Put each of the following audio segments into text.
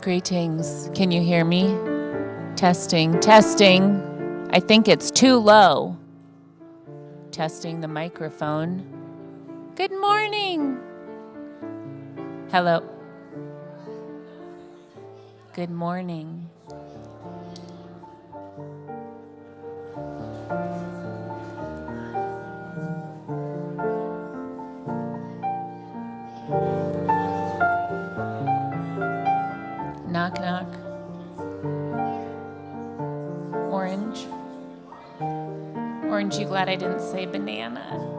Greetings. Can you hear me? Testing, testing. I think it's too low. Testing the microphone. Good morning. Hello. Good morning. Knock, knock. Orange. Orange, you glad I didn't say banana?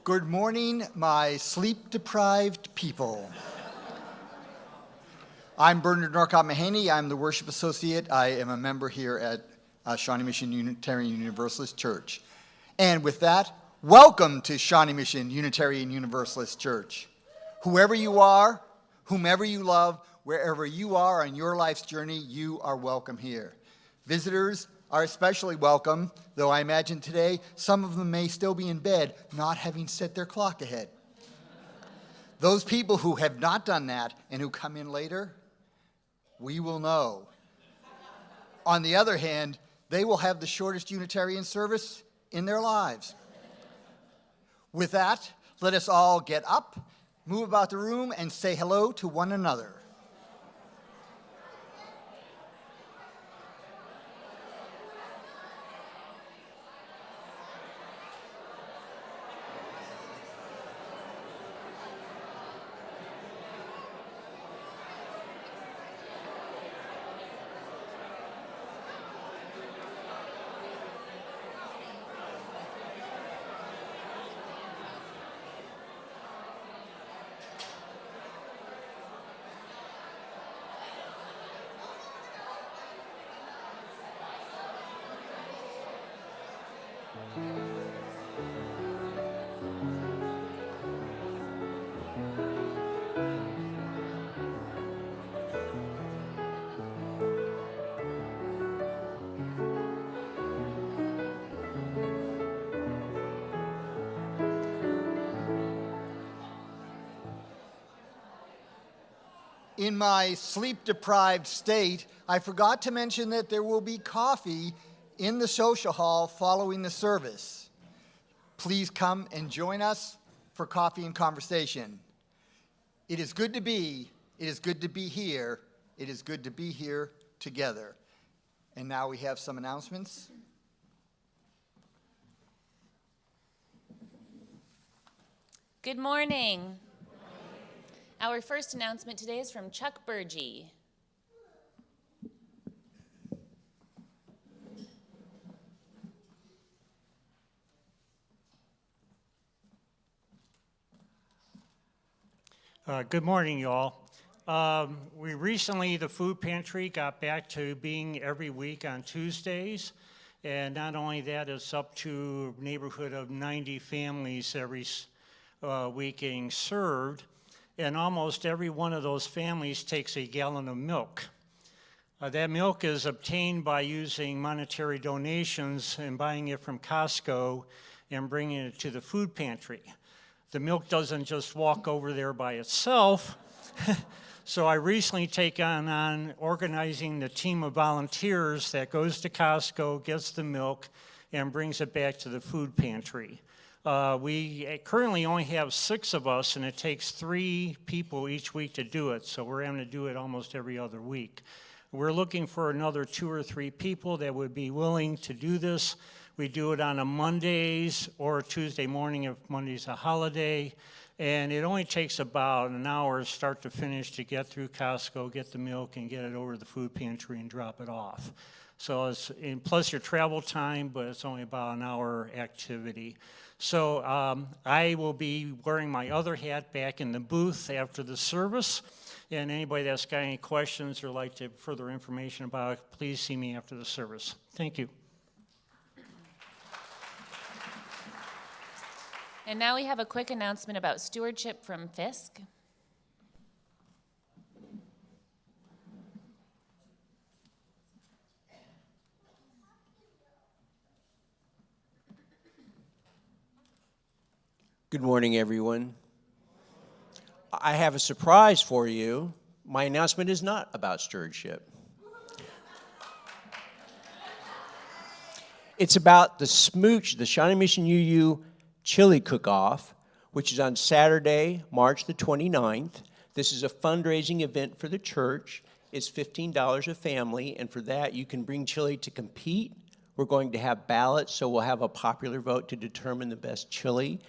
Good morning, my sleep-deprived people. I'm Bernard Norcott Mahaney. I'm the worship associate. I am a member here at Shawnee Mission Unitarian Universalist Church. And with that, welcome to Shawnee Mission Unitarian Universalist Church. Whoever you are, whomever you love, wherever you are on your life's journey, you are welcome here. Visitors are especially welcome, though I imagine today some of them may still be in bed, not having set their clock ahead. Those people who have not done that and who come in later, we will know. On the other hand, they will have the shortest Unitarian service in their lives. With that, let us all get up, move about the room, and say hello to one another. In my sleep-deprived state, I forgot to mention that there will be coffee in the social hall following the service. Please come and join us for coffee and conversation. It is good to be here. It is good to be here together. And now we have some announcements. Good morning. Our first announcement today is from Chuck Burgee. Good morning, y'all. We recently, the food pantry, got back to being every week on Tuesdays. And not only that, it's up to a neighborhood of 90 families every week getting served. And almost every one of those families takes a gallon of milk. That milk is obtained by using monetary donations and buying it from Costco and bringing it to the food pantry. The milk doesn't just walk over there by itself. So I recently taken on organizing the team of volunteers that goes to Costco, gets the milk, and brings it back to the food pantry. We currently only have 6 of us, and it takes 3 people each week to do it, so we're having to do it almost every other week. We're looking for another 2 or 3 people that would be willing to do this. We do it on a Mondays or a Tuesday morning if Monday's a holiday. And it only takes about an hour start to finish to get through Costco, get the milk, and get it over to the food pantry and drop it off. So it's, and plus your travel time, but it's only about an hour activity. So I will be wearing my other hat back in the booth after the service. And anybody that's got any questions or like to further information about it, please see me after the service. Thank you. And now we have a quick announcement about stewardship from Fisk. Good morning, everyone. I have a surprise for you. My announcement is not about stewardship. It's about the SMUUCh, the Shawnee Mission UU Chili Cook-Off, which is on Saturday, March the 29th. This is a fundraising event for the church. It's $15 a family, and for that you can bring chili to compete. We're going to have ballots, so we'll have a popular vote to determine the best chili.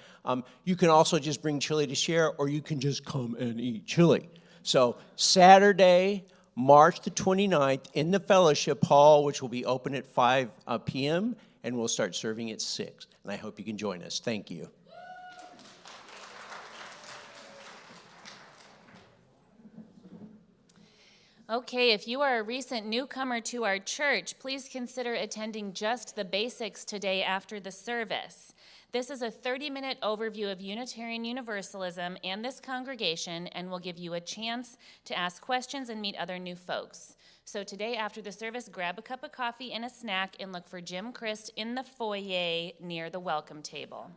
You can also just bring chili to share, or you can just come and eat chili. So Saturday, March the 29th, in the fellowship hall, which will be open at 5 p.m., and we'll start serving at 6. And I hope you can join us. Thank you. Okay, if you are a recent newcomer to our church, please consider attending just the basics today after the service. This is a 30-minute overview of Unitarian Universalism and this congregation, and will give you a chance to ask questions and meet other new folks. So today after the service, grab a cup of coffee and a snack and look for Jim Christ in the foyer near the welcome table.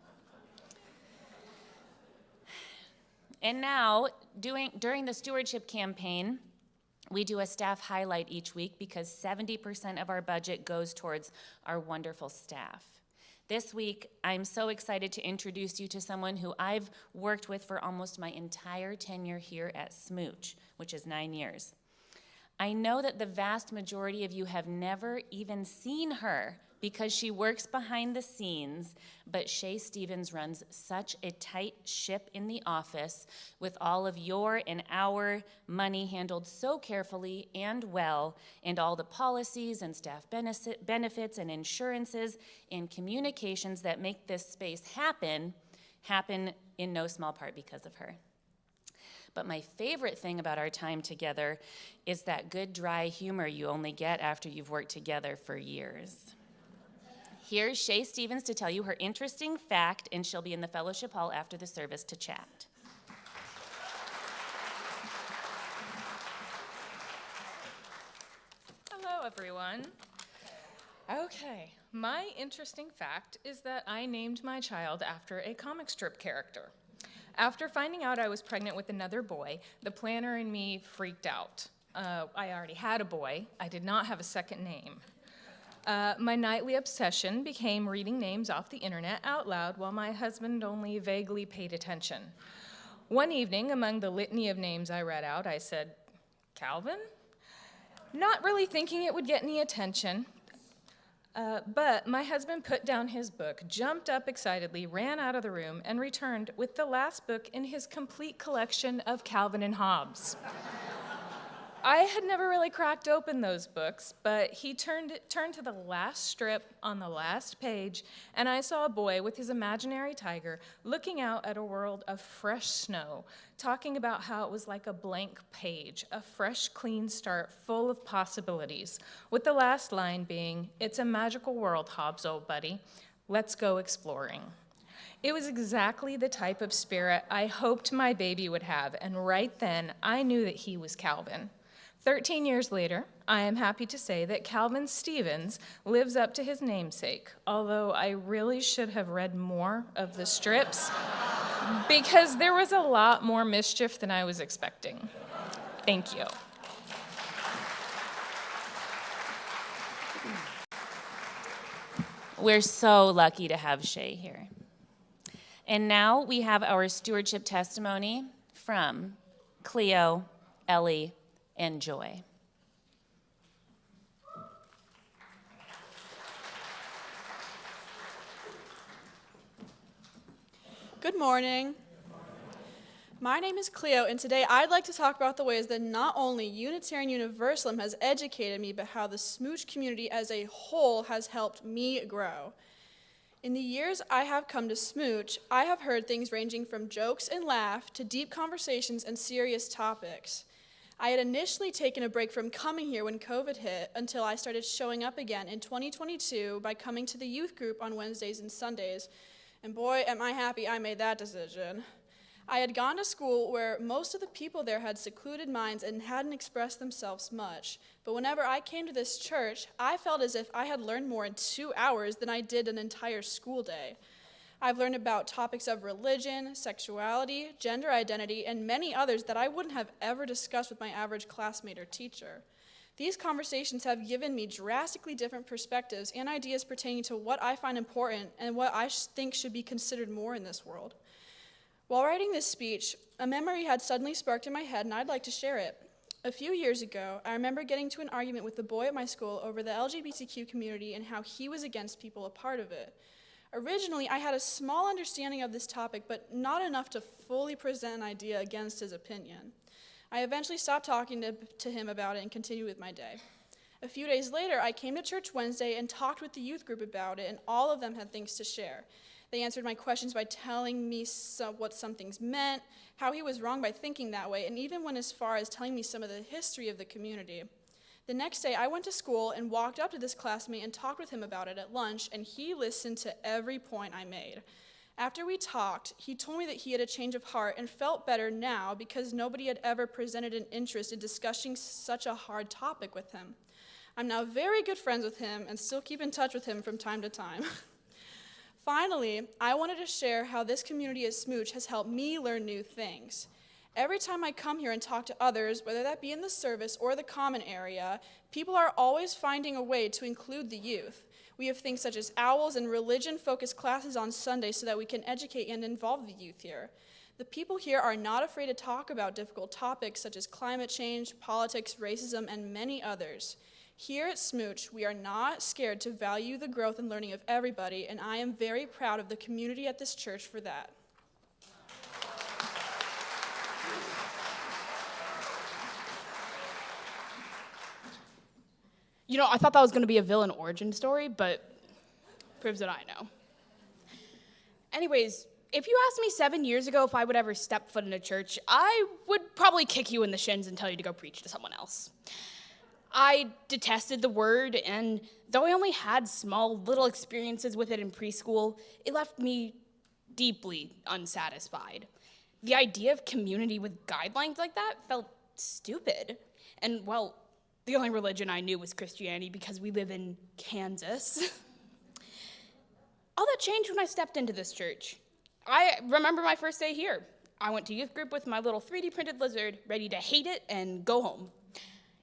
And now, during the stewardship campaign, we do a staff highlight each week because 70% of our budget goes towards our wonderful staff. This week, I'm so excited to introduce you to someone who I've worked with for almost my entire tenure here at SMUUCh, which is 9 years. I know that the vast majority of you have never even seen her because she works behind the scenes, but Shay Stevens runs such a tight ship in the office with all of your and our money handled so carefully and well, and all the policies and staff benefits and insurances and communications that make this space happen in no small part because of her. But my favorite thing about our time together is that good, dry humor you only get after you've worked together for years. Here's Shay Stevens to tell you her interesting fact, and she'll be in the fellowship hall after the service to chat. Hello, everyone. Okay, my interesting fact is that I named my child after a comic strip character. After finding out I was pregnant with another boy, the planner and me freaked out. I already had a boy. I did not have a second name. My nightly obsession became reading names off the internet out loud while my husband only vaguely paid attention. One evening, among the litany of names I read out, I said, "Calvin?" Not really thinking it would get any attention. But my husband put down his book, jumped up excitedly, ran out of the room, and returned with the last book in his complete collection of Calvin and Hobbes. I had never really cracked open those books, but he turned to the last strip on the last page, and I saw a boy with his imaginary tiger looking out at a world of fresh snow, talking about how it was like a blank page, a fresh, clean start full of possibilities, with the last line being, "It's a magical world, Hobbs, old buddy. Let's go exploring." It was exactly the type of spirit I hoped my baby would have, and right then, I knew that he was Calvin. 13 years later, I am happy to say that Calvin Stevens lives up to his namesake, although I really should have read more of the strips because there was a lot more mischief than I was expecting. Thank you. We're so lucky to have Shay here. And now we have our stewardship testimony from Cleo, Ellie, and Joy. Good morning. My name is Cleo, and today I'd like to talk about the ways that not only Unitarian Universalism has educated me, but how the SMUUCh community as a whole has helped me grow. In the years I have come to SMUUCh, I have heard things ranging from jokes and laugh to deep conversations and serious topics. I had initially taken a break from coming here when COVID hit until I started showing up again in 2022 by coming to the youth group on Wednesdays and Sundays. And boy, am I happy I made that decision. I had gone to school where most of the people there had secluded minds and hadn't expressed themselves much. But whenever I came to this church, I felt as if I had learned more in 2 hours than I did an entire school day. I've learned about topics of religion, sexuality, gender identity, and many others that I wouldn't have ever discussed with my average classmate or teacher. These conversations have given me drastically different perspectives and ideas pertaining to what I find important and what I think should be considered more in this world. While writing this speech, a memory had suddenly sparked in my head, and I'd like to share it. A few years ago, I remember getting to an argument with a boy at my school over the LGBTQ community and how he was against people a part of it. Originally, I had a small understanding of this topic, but not enough to fully present an idea against his opinion. I eventually stopped talking to him about it and continued with my day. A few days later, I came to church Wednesday and talked with the youth group about it, and all of them had things to share. They answered my questions by telling me what some things meant, how he was wrong by thinking that way, and even went as far as telling me some of the history of the community. The next day, I went to school and walked up to this classmate and talked with him about it at lunch, and he listened to every point I made. After we talked, he told me that he had a change of heart and felt better now because nobody had ever presented an interest in discussing such a hard topic with him. I'm now very good friends with him and still keep in touch with him from time to time. Finally, I wanted to share how this community at SMUUCh has helped me learn new things. Every time I come here and talk to others, whether that be in the service or the common area, people are always finding a way to include the youth. We have things such as owls and religion-focused classes on Sunday so that we can educate and involve the youth here. The people here are not afraid to talk about difficult topics such as climate change, politics, racism, and many others. Here at SMUUCh, we are not scared to value the growth and learning of everybody, and I am very proud of the community at this church for that. You know, I thought that was going to be a villain origin story, but proves that I know. Anyways, if you asked me 7 years ago if I would ever step foot in a church, I would probably kick you in the shins and tell you to go preach to someone else. I detested the word, and though I only had small little experiences with it in preschool, it left me deeply unsatisfied. The idea of community with guidelines like that felt stupid. And, well, the only religion I knew was Christianity because we live in Kansas. All that changed when I stepped into this church. I remember my first day here. I went to youth group with my little 3D printed lizard, ready to hate it and go home.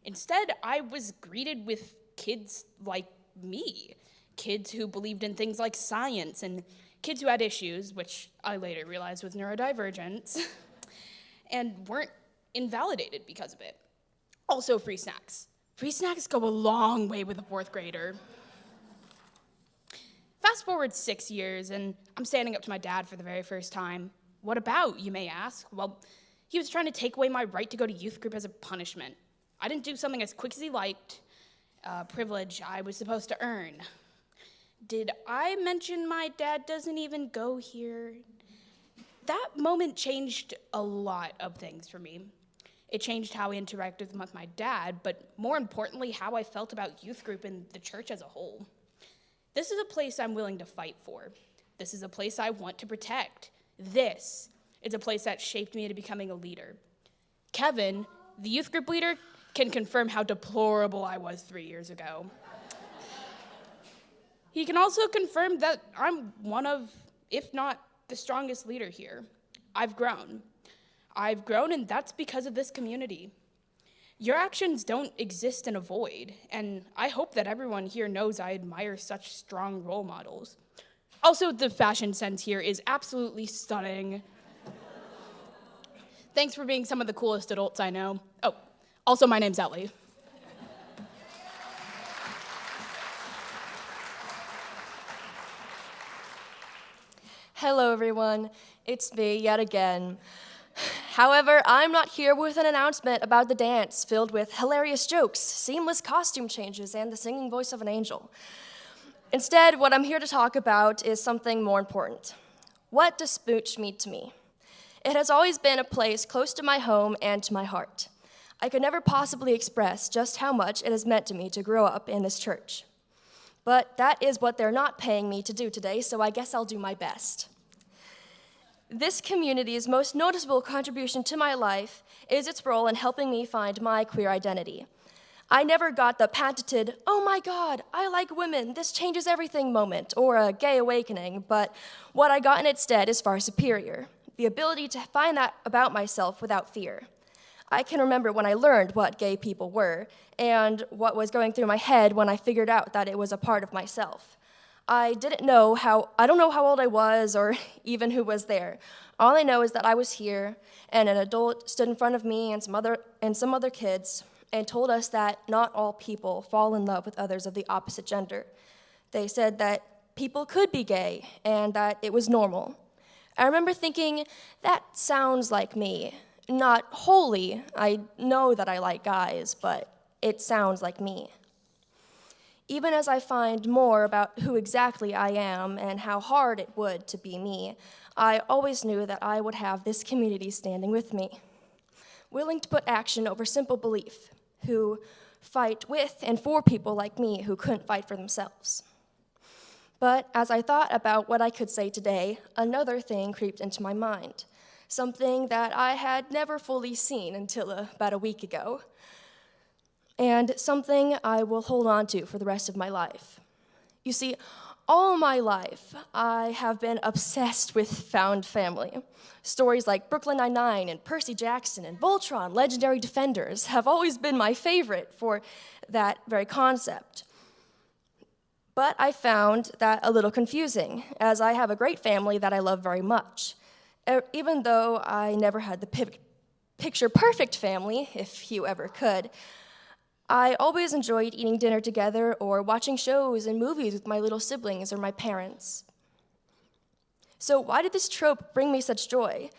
Instead, I was greeted with kids like me, kids who believed in things like science, and kids who had issues, which I later realized was neurodivergence, and weren't invalidated because of it. Also, free snacks. Free snacks go a long way with a fourth grader. Fast forward 6 years, and I'm standing up to my dad for the very first time. What about, you may ask? Well, he was trying to take away my right to go to youth group as a punishment. I didn't do something as quick as he liked, privilege I was supposed to earn. Did I mention my dad doesn't even go here? That moment changed a lot of things for me. It changed how I interacted with my dad, but more importantly, how I felt about youth group and the church as a whole. This is a place I'm willing to fight for. This is a place I want to protect. This is a place that shaped me into becoming a leader. Kevin, the youth group leader, can confirm how deplorable I was 3 years ago. He can also confirm that I'm one of, if not the strongest leader here. I've grown, and that's because of this community. Your actions don't exist in a void, and I hope that everyone here knows I admire such strong role models. Also, the fashion sense here is absolutely stunning. Thanks for being some of the coolest adults I know. Oh, also my name's Ellie. Hello, everyone. It's me yet again. However, I'm not here with an announcement about the dance filled with hilarious jokes, seamless costume changes, and the singing voice of an angel. Instead, what I'm here to talk about is something more important. What does SMUUCh mean to me? It has always been a place close to my home and to my heart. I could never possibly express just how much it has meant to me to grow up in this church. But that is what they're not paying me to do today, so I guess I'll do my best. This community's most noticeable contribution to my life is its role in helping me find my queer identity. I never got the patented, "Oh my God, I like women, this changes everything" moment, or a gay awakening, but what I got instead is far superior, the ability to find that about myself without fear. I can remember when I learned what gay people were, and what was going through my head when I figured out that it was a part of myself. I don't know how old I was or even who was there. All I know is that I was here, and an adult stood in front of me and some other kids and told us that not all people fall in love with others of the opposite gender. They said that people could be gay and that it was normal. I remember thinking, that sounds like me. Not wholly, I know that I like guys, but it sounds like me. Even as I find more about who exactly I am and how hard it would to be me, I always knew that I would have this community standing with me, willing to put action over simple belief, who fight with and for people like me who couldn't fight for themselves. But as I thought about what I could say today, another thing creeped into my mind, something that I had never fully seen until about a week ago, and something I will hold on to for the rest of my life. You see, all my life, I have been obsessed with found family. Stories like Brooklyn Nine-Nine and Percy Jackson and Voltron, Legendary Defenders, have always been my favorite for that very concept. But I found that a little confusing, as I have a great family that I love very much. Even though I never had the picture-perfect family, if you ever could, I always enjoyed eating dinner together or watching shows and movies with my little siblings or my parents. So why did this trope bring me such joy?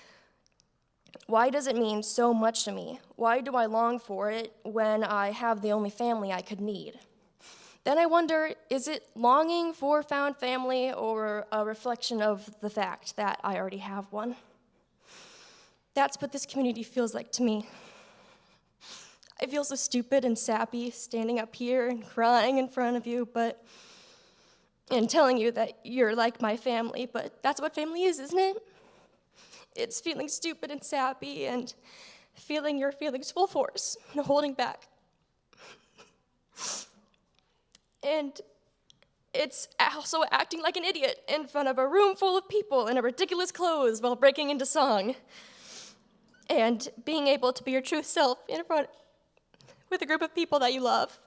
Why does it mean so much to me? Why do I long for it when I have the only family I could need? Then I wonder, is it longing for found family or a reflection of the fact that I already have one? That's what this community feels like to me. I feel so stupid and sappy standing up here and crying in front of you, and telling you that you're like my family, but that's what family is, isn't it? It's feeling stupid and sappy and feeling your feelings full force, no holding back. And it's also acting like an idiot in front of a room full of people in ridiculous clothes while breaking into song. And being able to be your true self in front with a group of people that you love.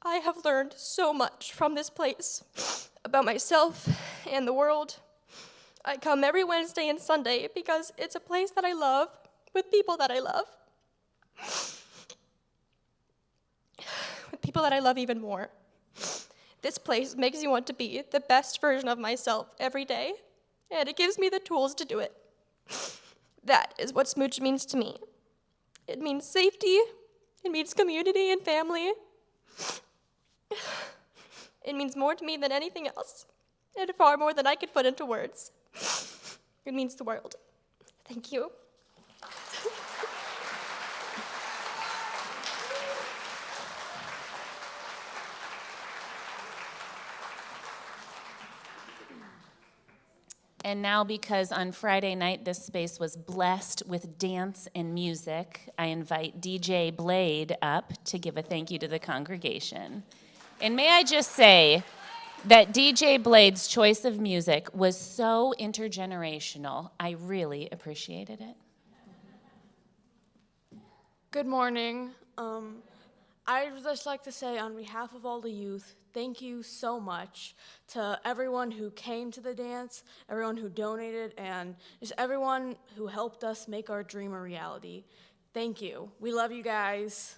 I have learned so much from this place about myself and the world. I come every Wednesday and Sunday because it's a place that I love with people that I love. With people that I love even more. This place makes me want to be the best version of myself every day, and it gives me the tools to do it. That is what SMUUCh means to me. It means safety. It means community and family. It means more to me than anything else, and far more than I could put into words. It means the world. Thank you. And now, because on Friday night this space was blessed with dance and music, I invite DJ Blade up to give a thank you to the congregation. And may I just say that DJ Blade's choice of music was so intergenerational. I really appreciated it. Good morning. I'd just like to say on behalf of all the youth, thank you so much to everyone who came to the dance, everyone who donated, and just everyone who helped us make our dream a reality. Thank you. We love you guys.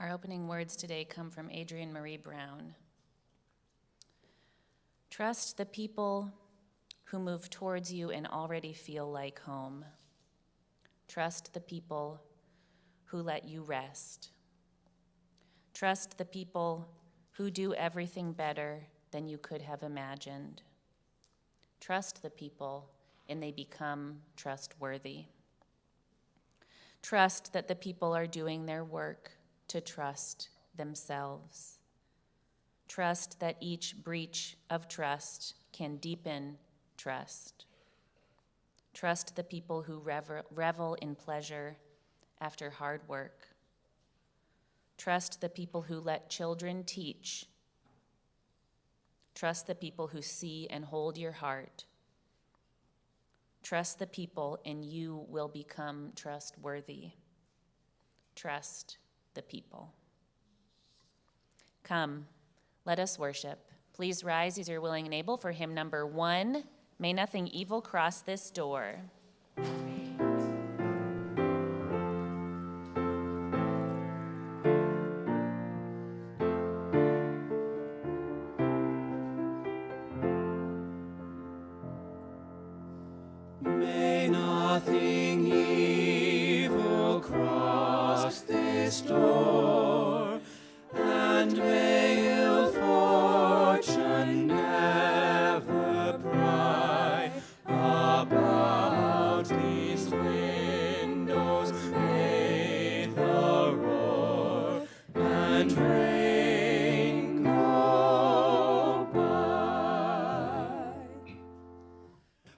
Our opening words today come from Adrienne Marie Brown. Trust the people who move towards you and already feel like home. Trust the people who let you rest. Trust the people who do everything better than you could have imagined. Trust the people and they become trustworthy. Trust that the people are doing their work to trust themselves. Trust that each breach of trust can deepen trust. Trust the people who revel in pleasure after hard work. Trust the people who let children teach. Trust the people who see and hold your heart. Trust the people and you will become trustworthy. Trust the people. Come, let us worship. Please rise as you're willing and able for hymn number 1, May Nothing Evil Cross This Door. May nothing evil cross this door, and may ill fortune never pry about these windows. May the roar and rain go by.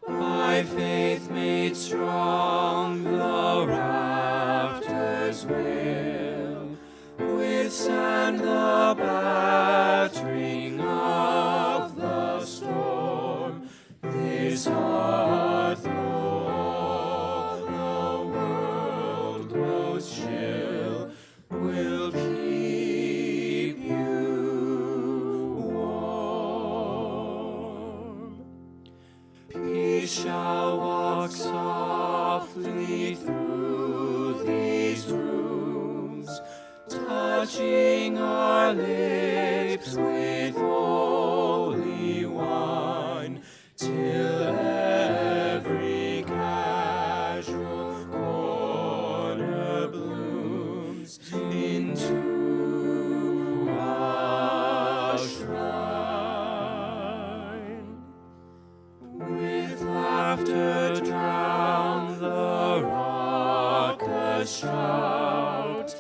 By faith made strong, the rafters will withstand the battering of the storm. This heart, though all the world grows chill, will keep you warm. Peace shall walk softly through these rooms, touching our lips with holy wine, till every casual corner blooms into a shrine. With laughter drown the raucous shout,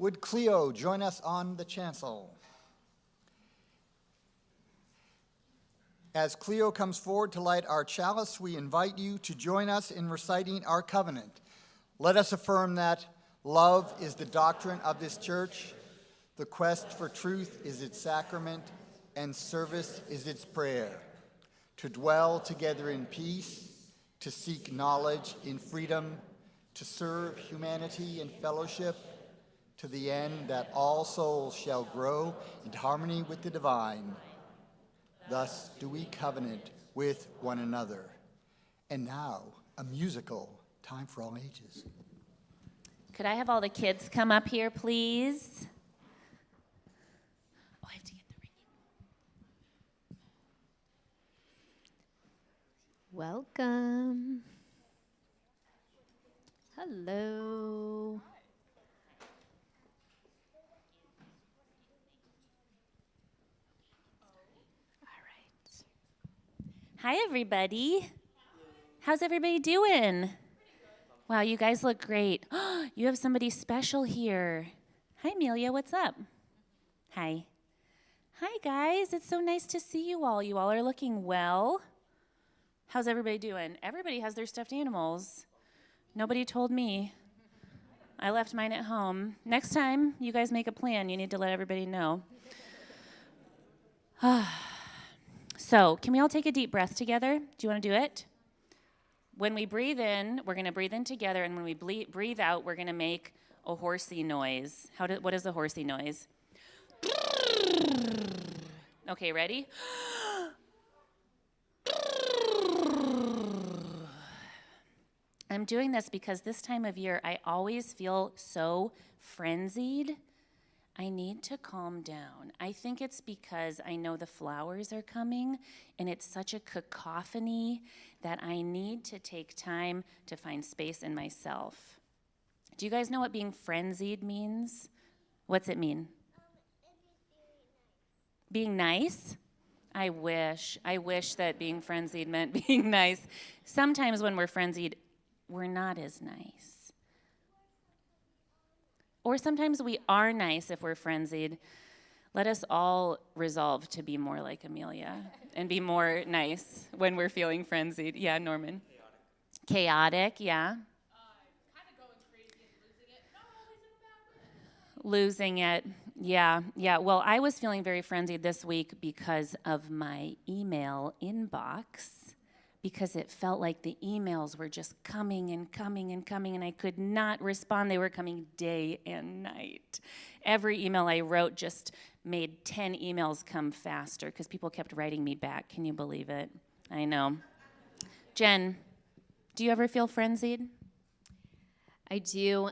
Would Cleo join us on the chancel? As Cleo comes forward to light our chalice, we invite you to join us in reciting our covenant. Let us affirm that love is the doctrine of this church, the quest for truth is its sacrament, and service is its prayer. To dwell together in peace, to seek knowledge in freedom, to serve humanity in fellowship, to the end that all souls shall grow in harmony with the divine. Thus do we covenant with one another. And now, a musical time for all ages. Could I have all the kids come up here, please? Oh, I have to get the ringing. Welcome. Hello. Hi, everybody. How's everybody doing? Wow, you guys look great. You have somebody special here. Hi, Amelia, what's up? Hi. Hi, guys. It's so nice to see you all. You all are looking well. How's everybody doing? Everybody has their stuffed animals. Nobody told me. I left mine at home. Next time you guys make a plan, you need to let everybody know. So, can we all take a deep breath together? Do you want to do it? When we breathe in, we're going to breathe in together, and when we breathe out, we're going to make a horsey noise. What is the horsey noise? Okay, ready? I'm doing this because this time of year, I always feel so frenzied. I need to calm down. I think it's because I know the flowers are coming and it's such a cacophony that I need to take time to find space in myself. Do you guys know what being frenzied means? What's it mean? Being nice? I wish that being frenzied meant being nice. Sometimes when we're frenzied, we're not as nice. Or sometimes we are nice if we're frenzied. Let us all resolve to be more like Amelia and be more nice when we're feeling frenzied. Yeah, Norman. Chaotic, yeah. Kind of going crazy and losing it, not always in a bad way. Losing it, yeah. Well, I was feeling very frenzied this week because of my email inbox, because it felt like the emails were just coming and coming and coming, and I could not respond. They were coming day and night. Every email I wrote just made 10 emails come faster because people kept writing me back. Can you believe it? I know. Jen, do you ever feel frenzied? I do.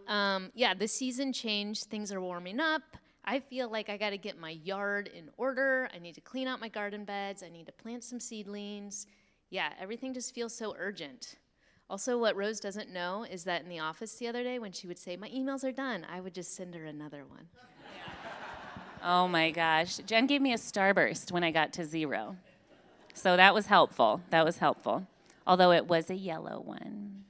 Yeah, the season changed. Things are warming up. I feel like I got to get my yard in order. I need to clean out my garden beds. I need to plant some seedlings. Yeah, everything just feels so urgent. Also, what Rose doesn't know is that in the office the other day when she would say, my emails are done, I would just send her another one. Oh my gosh. Jen gave me a starburst when I got to 0. So that was helpful. Although it was a yellow one.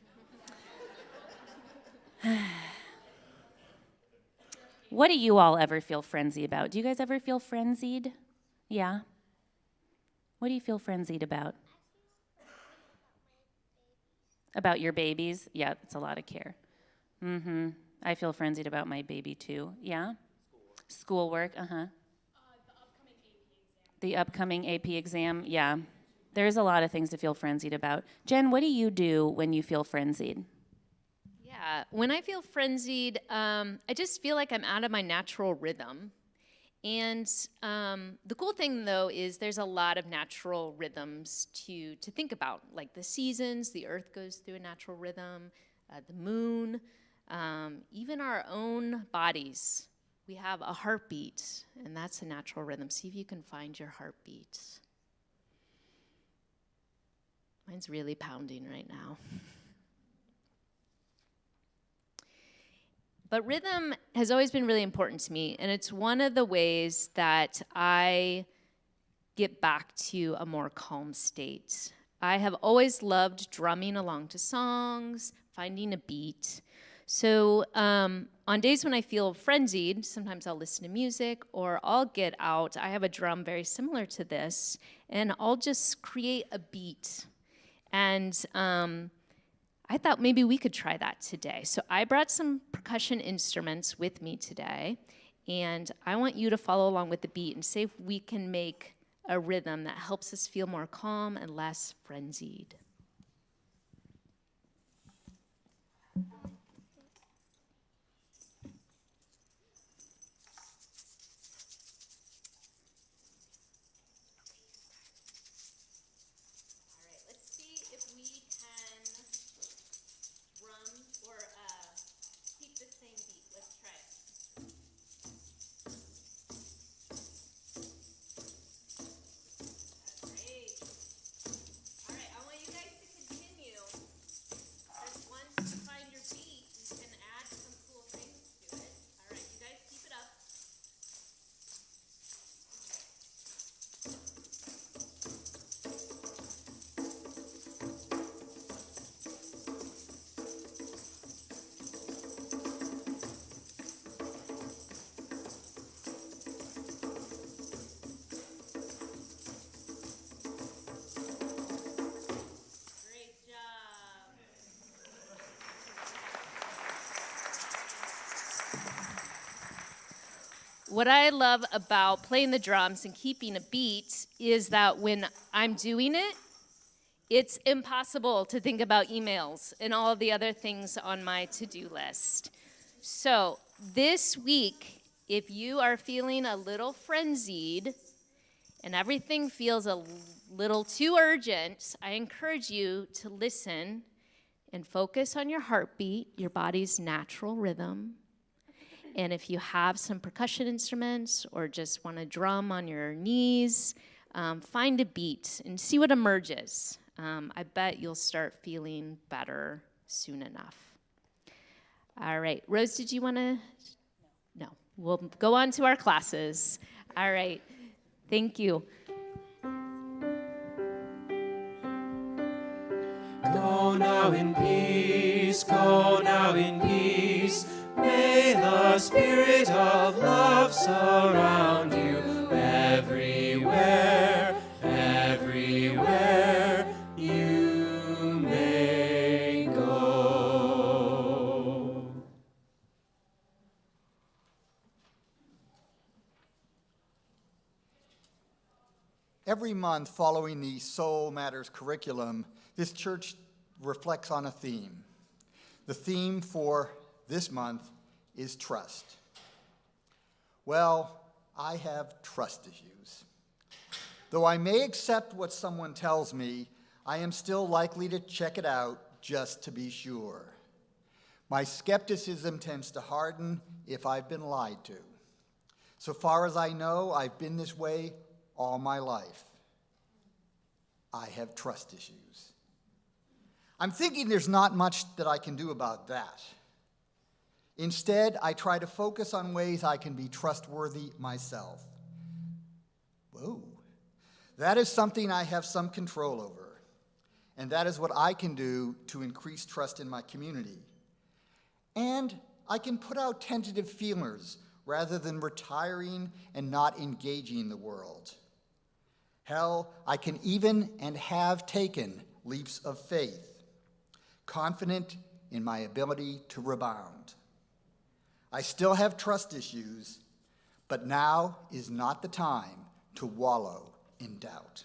What do you all ever feel frenzied about? Do you guys ever feel frenzied? Yeah? What do you feel frenzied about? About your babies? Yeah, it's a lot of care. I feel frenzied about my baby too. Yeah? Schoolwork, The upcoming AP exam, yeah. There's a lot of things to feel frenzied about. Jen, what do you do when you feel frenzied? Yeah, when I feel frenzied, I just feel like I'm out of my natural rhythm. And the cool thing, though, is there's a lot of natural rhythms to think about, like the seasons, the earth goes through a natural rhythm, the moon, even our own bodies. We have a heartbeat, and that's a natural rhythm. See if you can find your heartbeat. Mine's really pounding right now. But rhythm has always been really important to me, and it's one of the ways that I get back to a more calm state. I have always loved drumming along to songs, finding a beat. So on days when I feel frenzied, sometimes I'll listen to music or I'll get out. I have a drum very similar to this, and I'll just create a beat. And I thought maybe we could try that today. So I brought some percussion instruments with me today, and I want you to follow along with the beat and see if we can make a rhythm that helps us feel more calm and less frenzied. What I love about playing the drums and keeping a beat is that when I'm doing it, it's impossible to think about emails and all of the other things on my to-do list. So this week, if you are feeling a little frenzied and everything feels a little too urgent, I encourage you to listen and focus on your heartbeat, your body's natural rhythm. And if you have some percussion instruments or just want to drum on your knees, find a beat and see what emerges. I bet you'll start feeling better soon enough. All right, Rose, did you want to? No, we'll go on to our classes. All right, thank you. Go now in peace, go now in peace. May the spirit of love surround you everywhere, everywhere you may go. Every month following the Soul Matters curriculum, this church reflects on a theme. The theme for this month is trust. Well, I have trust issues. Though I may accept what someone tells me, I am still likely to check it out just to be sure. My skepticism tends to harden if I've been lied to. So far as I know, I've been this way all my life. I have trust issues. I'm thinking there's not much that I can do about that. Instead, I try to focus on ways I can be trustworthy myself. Whoa. That is something I have some control over, and that is what I can do to increase trust in my community. And I can put out tentative feelers rather than retiring and not engaging the world. Hell, I can even and have taken leaps of faith, confident in my ability to rebound. I still have trust issues, but now is not the time to wallow in doubt.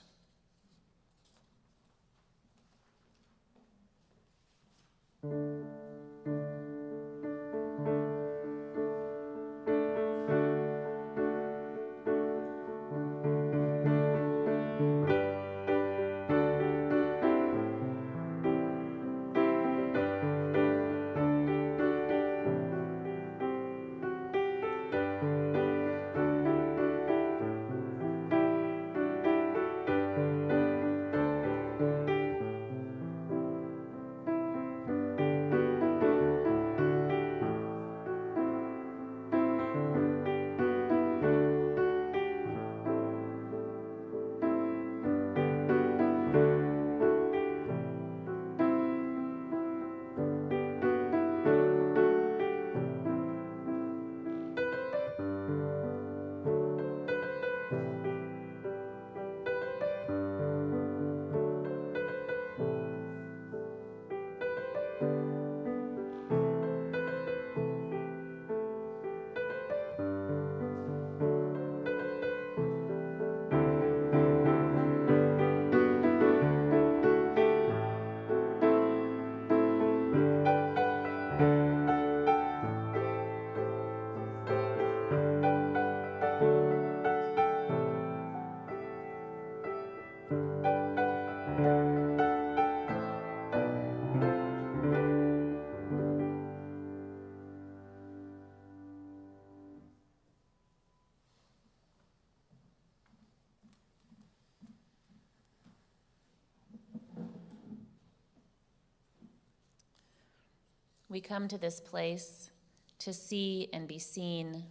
We come to this place to see and be seen,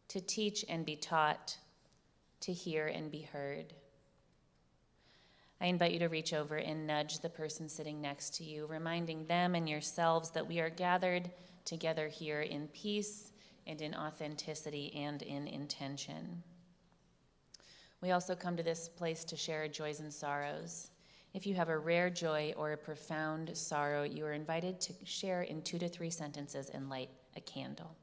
to teach and be taught, to hear and be heard. I invite you to reach over and nudge the person sitting next to you, reminding them and yourselves that we are gathered together here in peace and in authenticity and in intention. We also come to this place to share our joys and sorrows. If you have a rare joy or a profound sorrow, you are invited to share in 2 to 3 sentences and light a candle.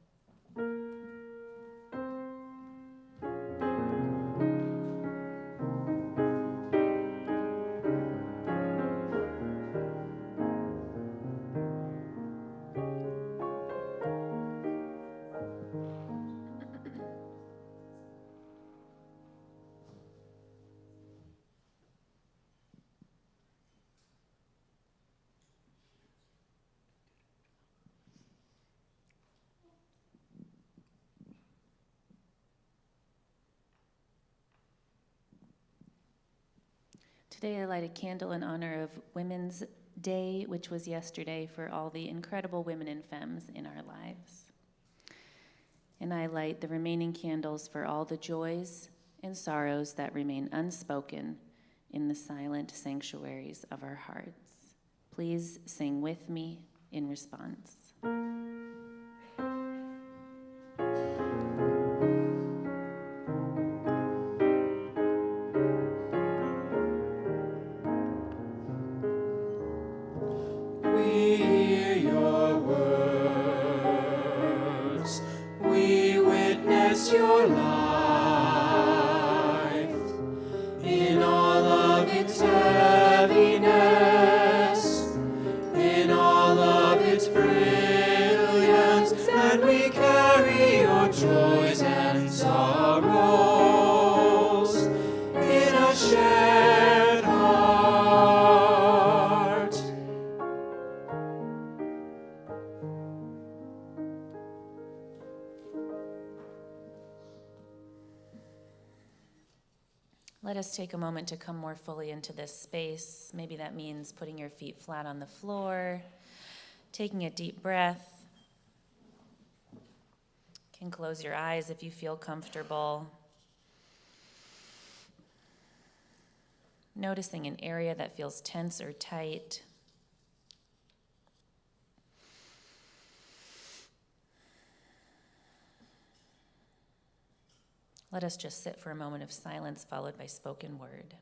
Today I light a candle in honor of Women's Day, which was yesterday, for all the incredible women and femmes in our lives. And I light the remaining candles for all the joys and sorrows that remain unspoken in the silent sanctuaries of our hearts. Please sing with me in response. Your life in all of its heaviness, in all of its brilliance, and we carry your joys and sorrows in a shared heart. Let us take a moment to come more fully into this space. Maybe that means putting your feet flat on the floor, taking a deep breath. You can close your eyes if you feel comfortable. Noticing an area that feels tense or tight. Let us just sit for a moment of silence followed by spoken word.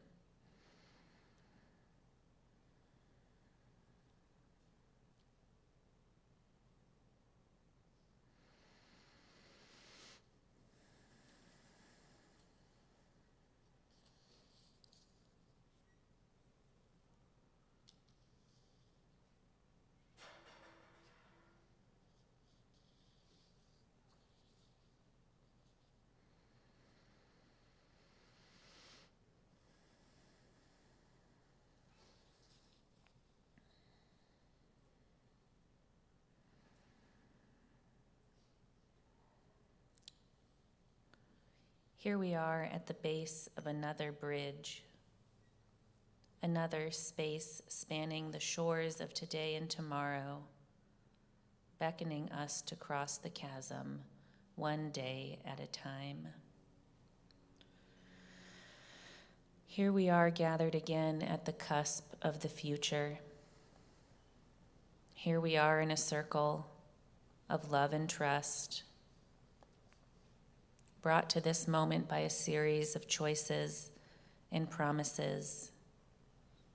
Here we are at the base of another bridge, another space spanning the shores of today and tomorrow, beckoning us to cross the chasm one day at a time. Here we are gathered again at the cusp of the future. Here we are in a circle of love and trust, brought to this moment by a series of choices and promises,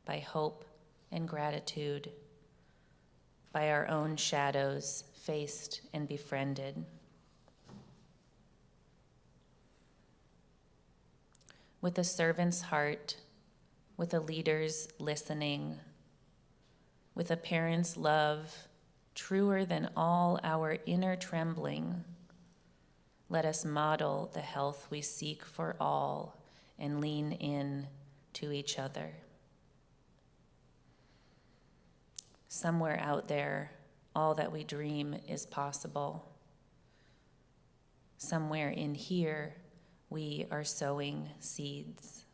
by hope and gratitude, by our own shadows faced and befriended. With a servant's heart, with a leader's listening, with a parent's love truer than all our inner trembling, let us model the health we seek for all and lean in to each other. Somewhere out there, all that we dream is possible. Somewhere in here, we are sowing seeds.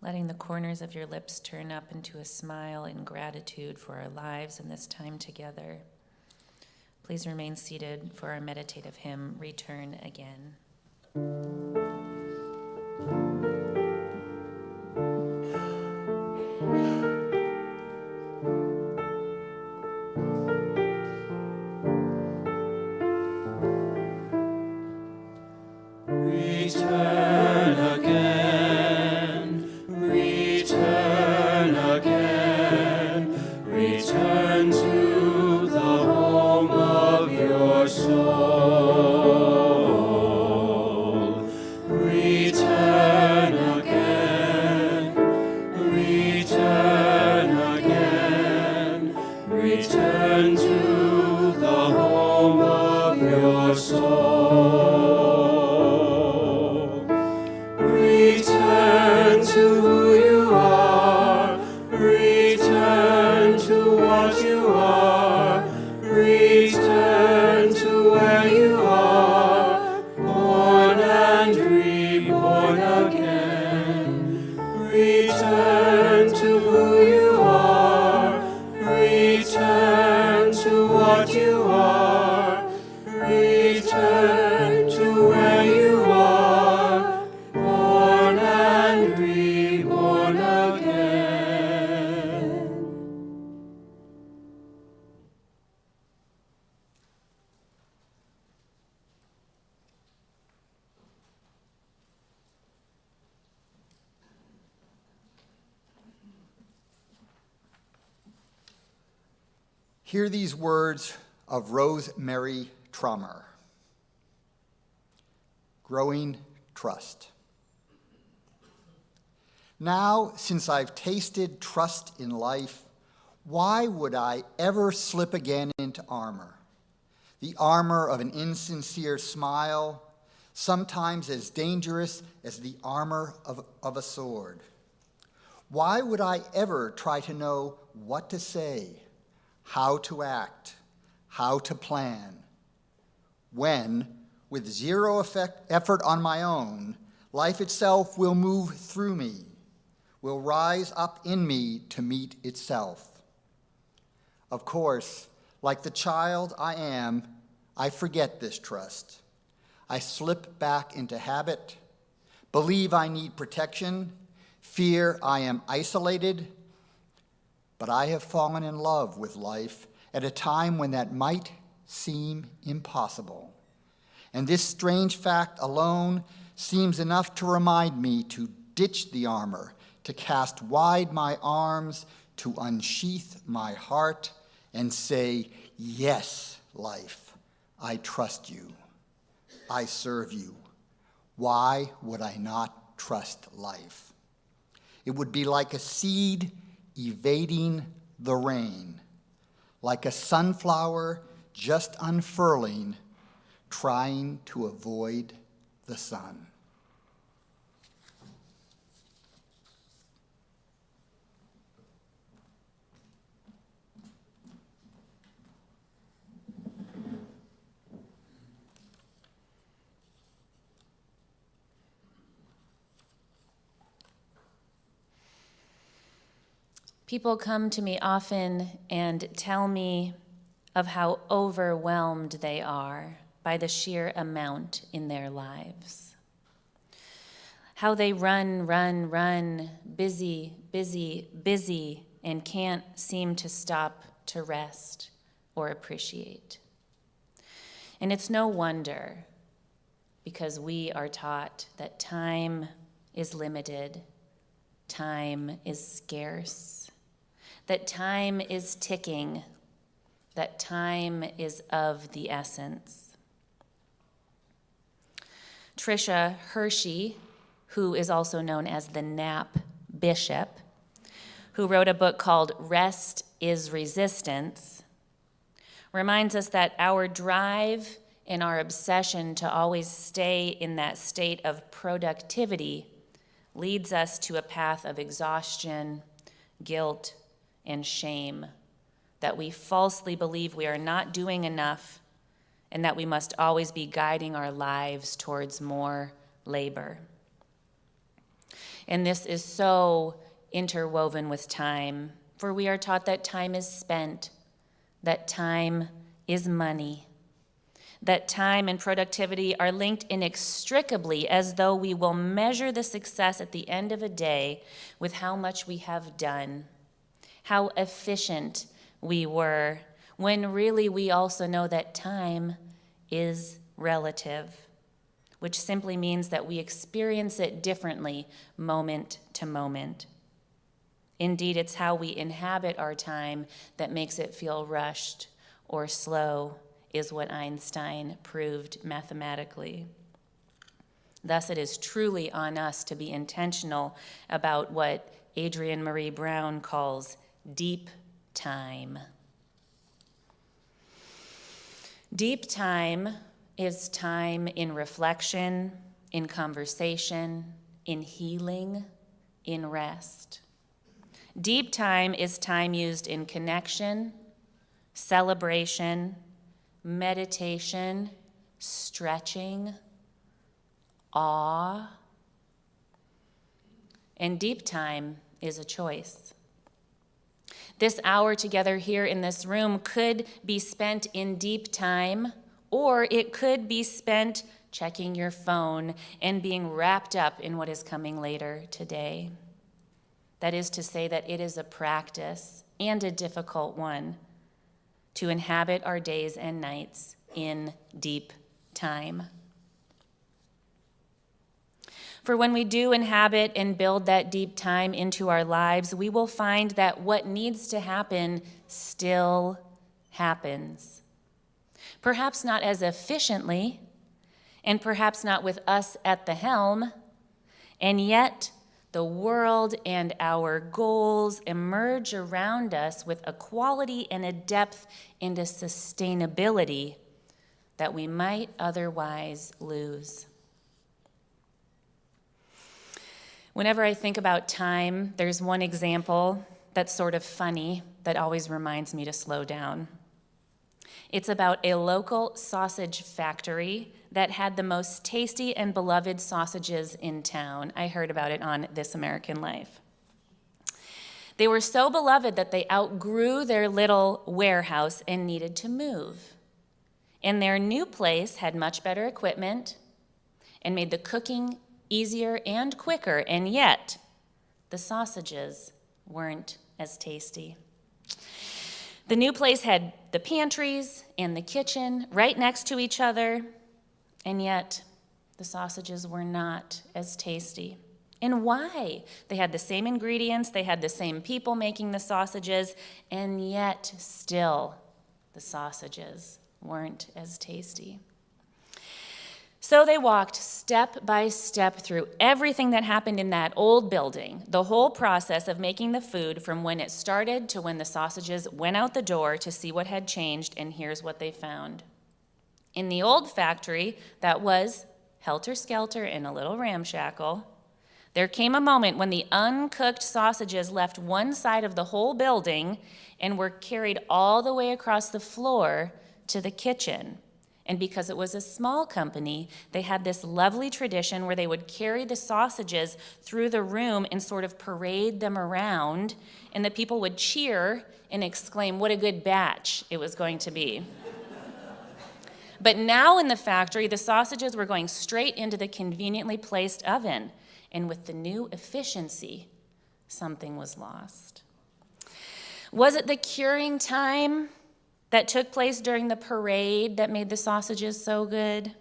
letting the corners of your lips turn up into a smile in gratitude for our lives and this time together. Please remain seated for our meditative hymn, Return Again. Return again, return again, return to the home of your soul. Return again, return again, return to the home of your soul. Return to who you are, return to what you are, return to where you are, born and reborn again. Return to who you are, return to what you are, return to where you are, born and reborn again. Hear these words of Rosemary Trummer. Growing trust. Now, since I've tasted trust in life, why would I ever slip again into armor? The armor of an insincere smile, sometimes as dangerous as the armor of a sword. Why would I ever try to know what to say, how to act, how to plan, when, with zero effort on my own, life itself will move through me, will rise up in me to meet itself? Of course, like the child I am, I forget this trust. I slip back into habit, believe I need protection, fear I am isolated, but I have fallen in love with life at a time when that might seem impossible. And this strange fact alone seems enough to remind me to ditch the armor, to cast wide my arms, to unsheath my heart and say, yes, life, I trust you. I serve you. Why would I not trust life? It would be like a seed evading the rain, like a sunflower just unfurling, trying to avoid the sun. People come to me often and tell me of how overwhelmed they are by the sheer amount in their lives. How they run, busy, busy, busy, and can't seem to stop to rest or appreciate. And it's no wonder, because we are taught that time is limited, time is scarce, that time is ticking, that time is of the essence. Tricia Hershey, who is also known as the Nap Bishop, who wrote a book called Rest is Resistance, reminds us that our drive and our obsession to always stay in that state of productivity leads us to a path of exhaustion, guilt, and shame, that we falsely believe we are not doing enough and that we must always be guiding our lives towards more labor. And this is so interwoven with time, for we are taught that time is spent, that time is money, that time and productivity are linked inextricably, as though we will measure the success at the end of a day with how much we have done, how efficient we were, when really we also know that time is relative, which simply means that we experience it differently moment to moment. Indeed, it's how we inhabit our time that makes it feel rushed or slow, is what Einstein proved mathematically. Thus, it is truly on us to be intentional about what Adrienne Marie Brown calls deep time. Deep time is time in reflection, in conversation, in healing, in rest. Deep time is time used in connection, celebration, meditation, stretching, awe. And deep time is a choice. This hour together here in this room could be spent in deep time, or it could be spent checking your phone and being wrapped up in what is coming later today. That is to say that it is a practice, and a difficult one, to inhabit our days and nights in deep time. For when we do inhabit and build that deep time into our lives, we will find that what needs to happen still happens. Perhaps not as efficiently, and perhaps not with us at the helm, and yet the world and our goals emerge around us with a quality and a depth and a sustainability that we might otherwise lose. Whenever I think about time, there's one example that's sort of funny that always reminds me to slow down. It's about a local sausage factory that had the most tasty and beloved sausages in town. I heard about it on This American Life. They were so beloved that they outgrew their little warehouse and needed to move. And their new place had much better equipment and made the cooking easier and quicker, and yet the sausages weren't as tasty. The new place had the pantries and the kitchen right next to each other, and yet the sausages were not as tasty. And why? They had the same ingredients, they had the same people making the sausages, and yet still the sausages weren't as tasty. So they walked step by step through everything that happened in that old building, the whole process of making the food from when it started to when the sausages went out the door to see what had changed, and here's what they found. In the old factory that was helter-skelter and a little ramshackle, there came a moment when the uncooked sausages left one side of the whole building and were carried all the way across the floor to the kitchen. And because it was a small company, they had this lovely tradition where they would carry the sausages through the room and sort of parade them around, and the people would cheer and exclaim, "What a good batch it was going to be." But now in the factory, the sausages were going straight into the conveniently placed oven, and with the new efficiency, something was lost. Was it the curing time that took place during the parade that made the sausages so good?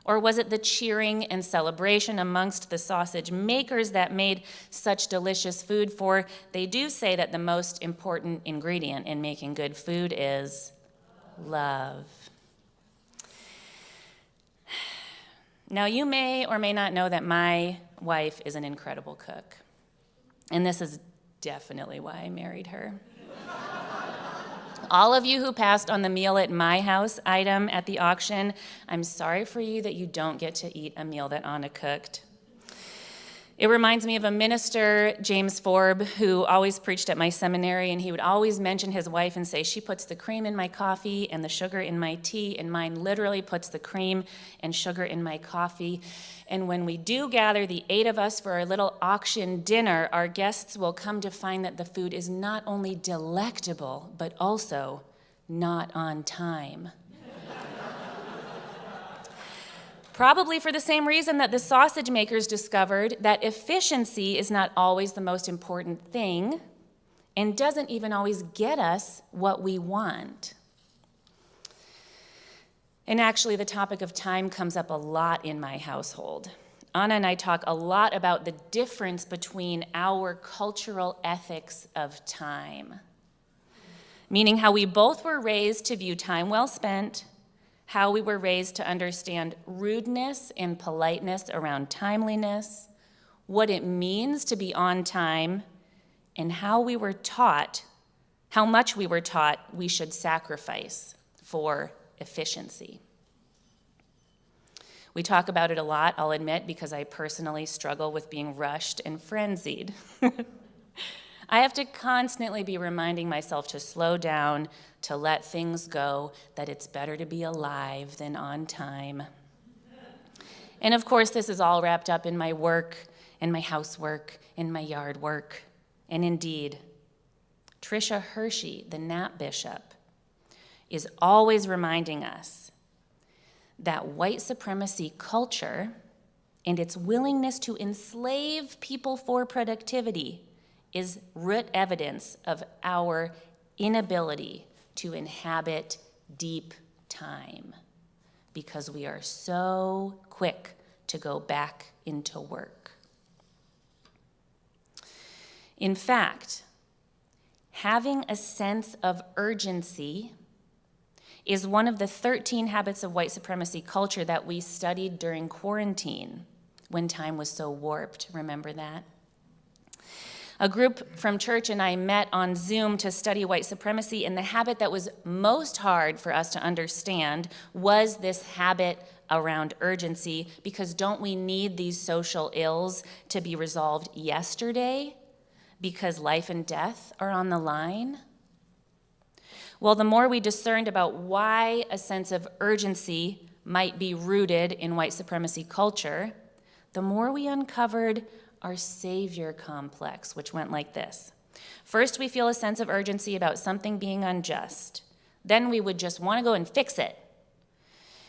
Or was it the cheering and celebration amongst the sausage makers that made such delicious food? For they do say that the most important ingredient in making good food is love. Now, you may or may not know that my wife is an incredible cook. And this is definitely why I married her. All of you who passed on the meal at my house item at the auction, I'm sorry for you that you don't get to eat a meal that Anna cooked. It reminds me of a minister, James Forb, who always preached at my seminary, and he would always mention his wife and say, she puts the cream in my coffee and the sugar in my tea, and mine literally puts the cream and sugar in my coffee. And when we do gather, the 8 of us, for our little auction dinner, our guests will come to find that the food is not only delectable, but also not on time. Probably for the same reason that the sausage makers discovered that efficiency is not always the most important thing and doesn't even always get us what we want. And actually, the topic of time comes up a lot in my household. Anna and I talk a lot about the difference between our cultural ethics of time, meaning how we both were raised to view time well spent, how we were raised to understand rudeness and politeness around timeliness, what it means to be on time, and how we were taught, how much we were taught we should sacrifice for efficiency. We talk about it a lot, I'll admit, because I personally struggle with being rushed and frenzied. I have to constantly be reminding myself to slow down, to let things go, that it's better to be alive than on time. And of course, this is all wrapped up in my work, and my housework, and my yard work. And indeed, Tricia Hershey, the Nap Bishop, is always reminding us that white supremacy culture and its willingness to enslave people for productivity is root evidence of our inability to inhabit deep time because we are so quick to go back into work. In fact, having a sense of urgency is one of the 13 habits of white supremacy culture that we studied during quarantine when time was so warped. Remember that? A group from church and I met on Zoom to study white supremacy, and the habit that was most hard for us to understand was this habit around urgency, because don't we need these social ills to be resolved yesterday because life and death are on the line? Well, the more we discerned about why a sense of urgency might be rooted in white supremacy culture, the more we uncovered our savior complex, which went like this. First, we feel a sense of urgency about something being unjust. Then we would just want to go and fix it.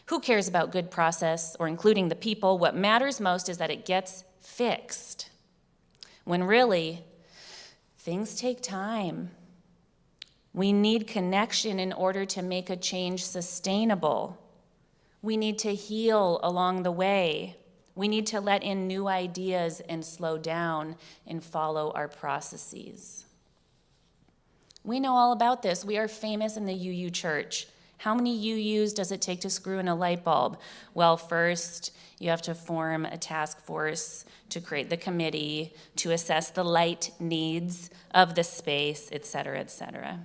Who cares about good process or including the people? What matters most is that it gets fixed. When really, things take time. We need connection in order to make a change sustainable. We need to heal along the way. We need to let in new ideas and slow down and follow our processes. We know all about this. We are famous in the UU Church. How many UUs does it take to screw in a light bulb? Well, first, you have to form a task force to create the committee, to assess the light needs of the space, et cetera, et cetera.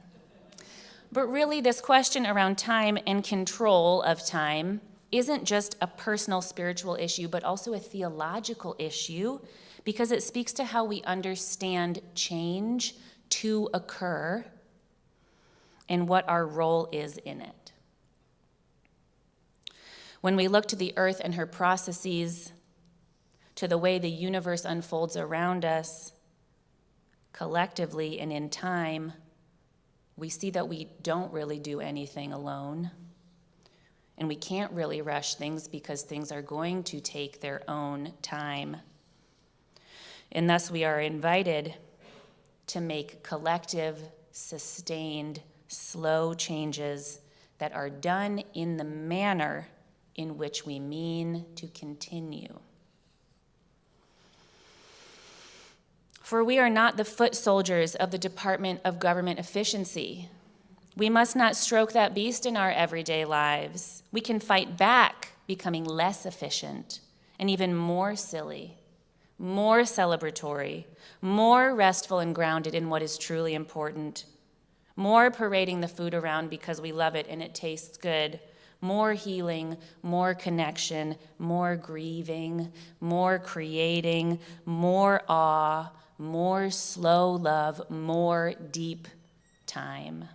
But really, this question around time and control of time isn't just a personal spiritual issue, but also a theological issue, because it speaks to how we understand change to occur and what our role is in it. When we look to the earth and her processes, to the way the universe unfolds around us, collectively and in time, we see that we don't really do anything alone. And we can't really rush things because things are going to take their own time. And thus we are invited to make collective, sustained, slow changes that are done in the manner in which we mean to continue. For we are not the foot soldiers of the Department of Government Efficiency. We must not stroke that beast in our everyday lives. We can fight back, becoming less efficient and even more silly, more celebratory, more restful and grounded in what is truly important, more parading the food around because we love it and it tastes good, more healing, more connection, more grieving, more creating, more awe, more slow love, more deep time.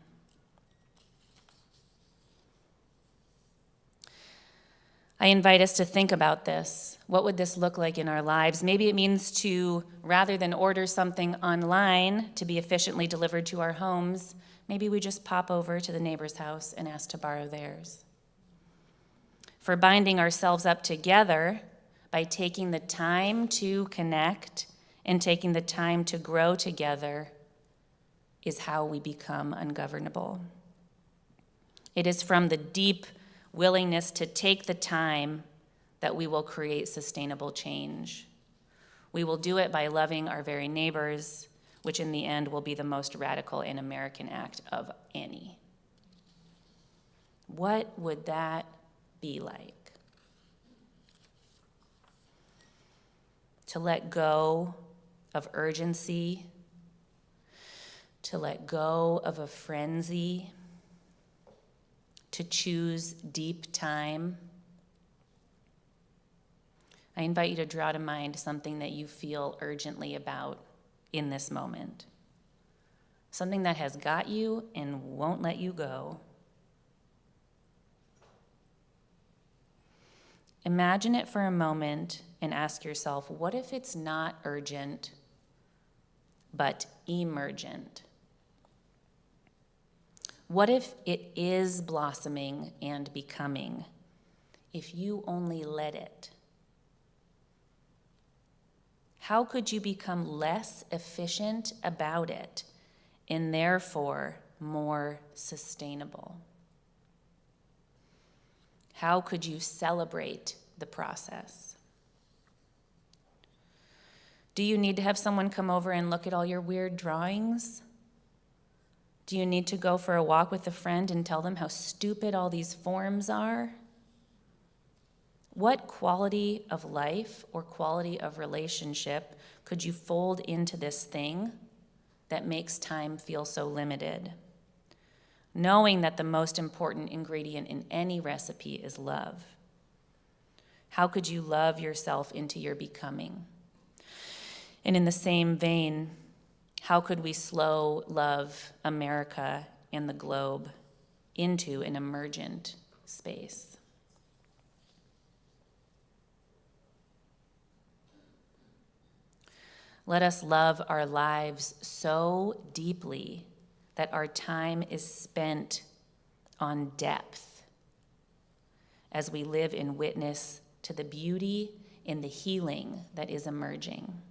I invite us to think about this. What would this look like in our lives? Maybe it means to, rather than order something online to be efficiently delivered to our homes, maybe we just pop over to the neighbor's house and ask to borrow theirs. For binding ourselves up together by taking the time to connect and taking the time to grow together is how we become ungovernable. It is from the deep willingness to take the time that we will create sustainable change. We will do it by loving our very neighbors, which in the end will be the most radical and American act of any. What would that be like? To let go of urgency, to let go of a frenzy, to choose deep time. I invite you to draw to mind something that you feel urgently about in this moment. Something that has got you and won't let you go. Imagine it for a moment and ask yourself, what if it's not urgent, but emergent? What if it is blossoming and becoming, if you only let it? How could you become less efficient about it and therefore more sustainable? How could you celebrate the process? Do you need to have someone come over and look at all your weird drawings? Do you need to go for a walk with a friend and tell them how stupid all these forms are? What quality of life or quality of relationship could you fold into this thing that makes time feel so limited? Knowing that the most important ingredient in any recipe is love. How could you love yourself into your becoming? And in the same vein, how could we slow love America and the globe into an emergent space? Let us love our lives so deeply that our time is spent on depth as we live in witness to the beauty and the healing that is emerging.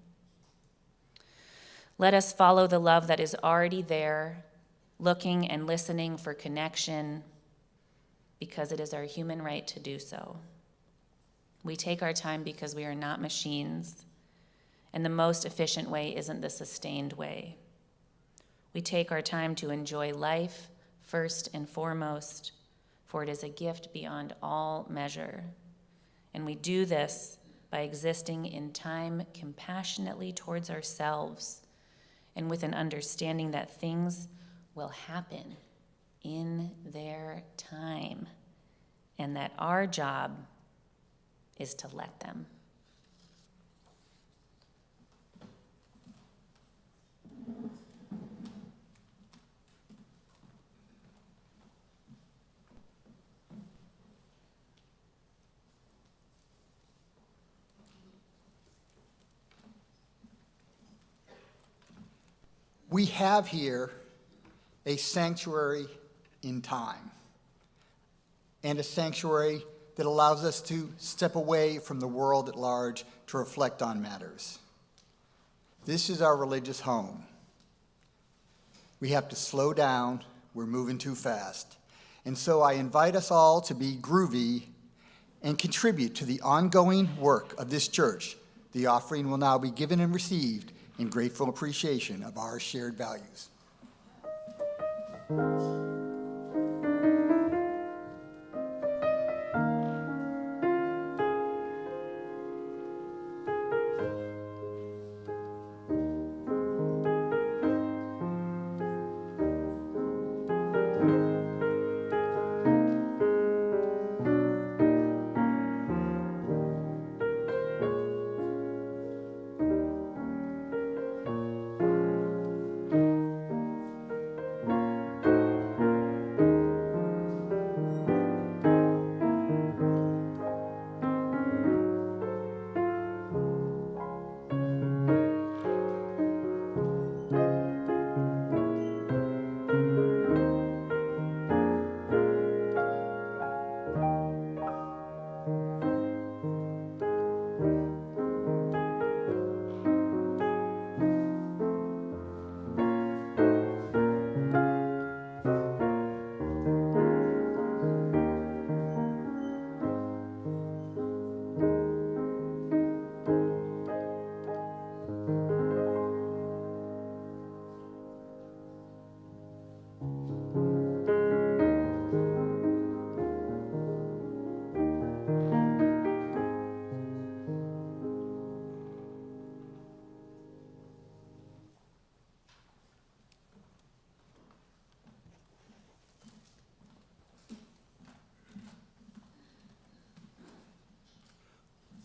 Let us follow the love that is already there, looking and listening for connection, because it is our human right to do so. We take our time because we are not machines, and the most efficient way isn't the sustained way. We take our time to enjoy life first and foremost, for it is a gift beyond all measure. And we do this by existing in time compassionately towards ourselves and with an understanding that things will happen in their time and that our job is to let them. We have here a sanctuary in time, and a sanctuary that allows us to step away from the world at large to reflect on matters. This is our religious home. We have to slow down, we're moving too fast. And so I invite us all to be groovy and contribute to the ongoing work of this church. The offering will now be given and received in grateful appreciation of our shared values.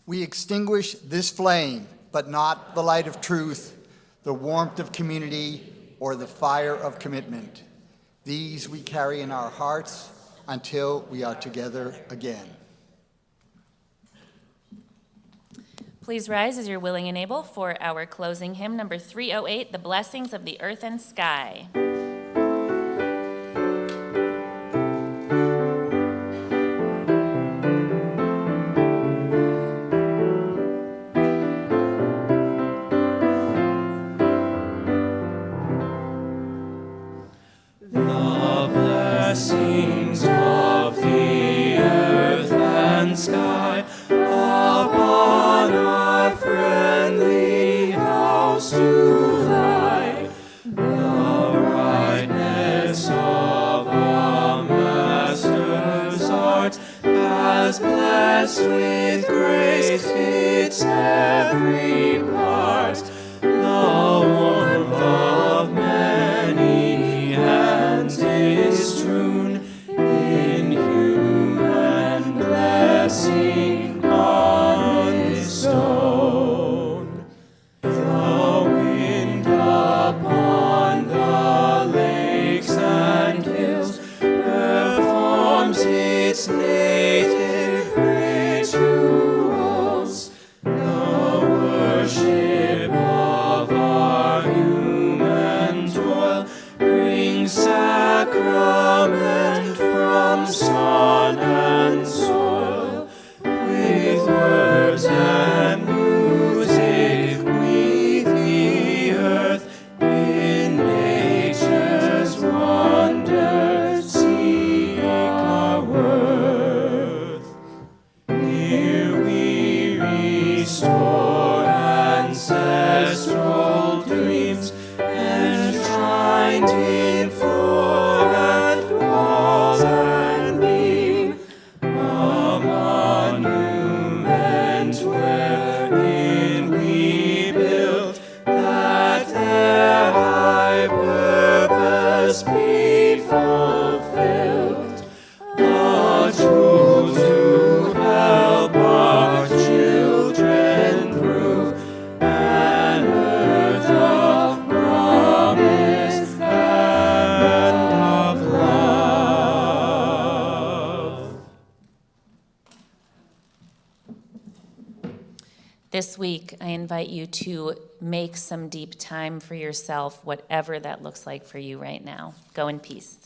We extinguish this flame, but not the light of truth, the warmth of community, or the fire of commitment. These we carry in our hearts until we are together again. Please rise as you're willing and able for our closing hymn, number 308, The Blessings of the Earth and Sky. The blessings of the earth and sky upon our friendly house to lie. The brightness of a master's art has blessed with grace its every part. The warmth of many hands is strewn in human blessing on this stone. The wind upon the lakes and hills performs its native rituals. The worship of our human toil brings sacrament from sun and soil. With words and music we the earth in nature's wonders seek our worth. Here we restore ancestral dreams enshrined in floor and wall and beam, a monument wherein we build that their high purpose be fulfilled, a tool to help our children prove an earth of promise and of love. This week, I invite you to make some deep time for yourself, whatever that looks like for you right now. Go in peace.